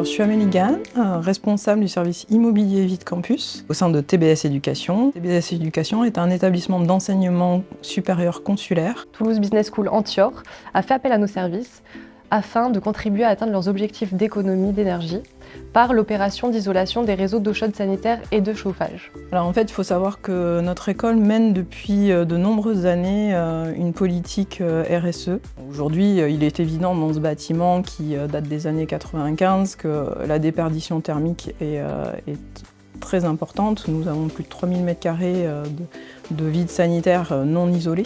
Alors, je suis Amélie Gahn, responsable du service immobilier Vide Campus au sein de TBS Éducation. TBS Éducation est un établissement d'enseignement supérieur consulaire. Toulouse Business School Antior a fait appel à nos services afin de contribuer à atteindre leurs objectifs d'économie d'énergie par l'opération d'isolation des réseaux d'eau chaude sanitaire et de chauffage. Alors en fait, il faut savoir que notre école mène depuis de nombreuses années une politique RSE. Aujourd'hui, il est évident dans ce bâtiment qui date des années 95 que la déperdition thermique est très importante. Nous avons plus de 3000 m² de vide sanitaire non isolé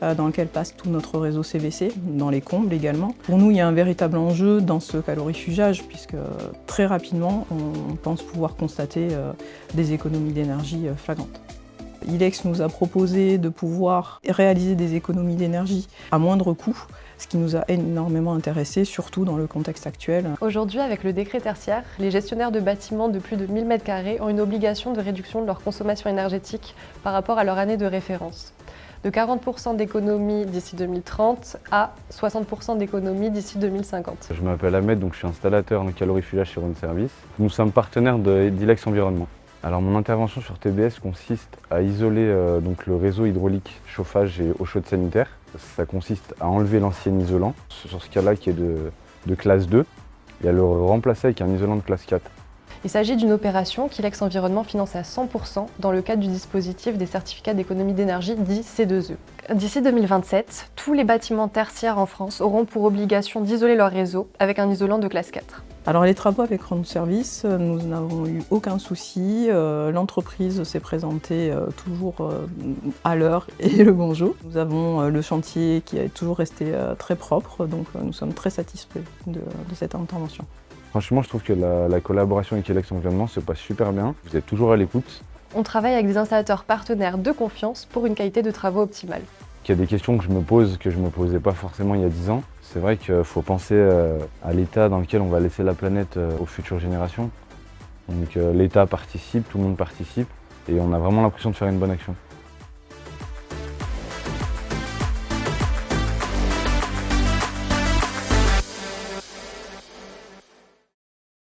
dans lequel passe tout notre réseau CVC, dans les combles également. Pour nous, il y a un véritable enjeu dans ce calorifugage puisque très rapidement, on pense pouvoir constater des économies d'énergie flagrantes. ILEX nous a proposé de pouvoir réaliser des économies d'énergie à moindre coût, ce qui nous a énormément intéressés, surtout dans le contexte actuel. Aujourd'hui, avec le décret tertiaire, les gestionnaires de bâtiments de plus de 1000 m² ont une obligation de réduction de leur consommation énergétique par rapport à leur année de référence. De 40% d'économie d'ici 2030 à 60% d'économie d'ici 2050. Je m'appelle Ahmed, donc je suis installateur en calorifugage chez Rhône Service. Nous sommes partenaires d'ILEX Environnement. Alors mon intervention sur TBS consiste à isoler donc le réseau hydraulique, chauffage et eau chaude sanitaire. Ça consiste à enlever l'ancien isolant, sur ce cas-là qui est de classe 2, et à le remplacer avec un isolant de classe 4. Il s'agit d'une opération qu'ILEX Environnement finance à 100% dans le cadre du dispositif des certificats d'économie d'énergie dit C2E. D'ici 2027, tous les bâtiments tertiaires en France auront pour obligation d'isoler leur réseau avec un isolant de classe 4. Alors les travaux avec Rhône Service, nous n'avons eu aucun souci. L'entreprise s'est présentée toujours à l'heure et le bonjour. Nous avons le chantier qui est toujours resté très propre, donc nous sommes très satisfaits de cette intervention. Franchement, je trouve que la collaboration avec ILEX Environnement se passe super bien. Vous êtes toujours à l'écoute. On travaille avec des installateurs partenaires de confiance pour une qualité de travaux optimale. Il y a des questions que je me pose que je ne me posais pas forcément il y a 10 ans. C'est vrai qu'il faut penser à l'état dans lequel on va laisser la planète aux futures générations. Donc l'État participe, tout le monde participe et on a vraiment l'impression de faire une bonne action.